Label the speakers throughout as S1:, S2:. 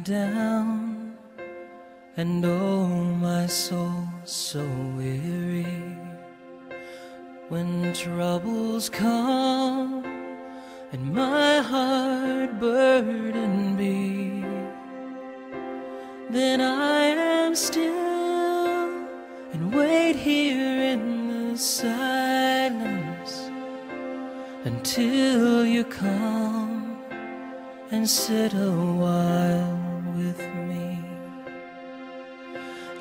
S1: down, and oh, my soul so weary. When troubles come and my heart burden be, then I am still and wait here in the silence until you come and sit a while with me.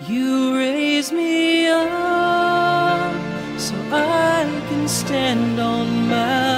S1: You raise me up so I can stand on my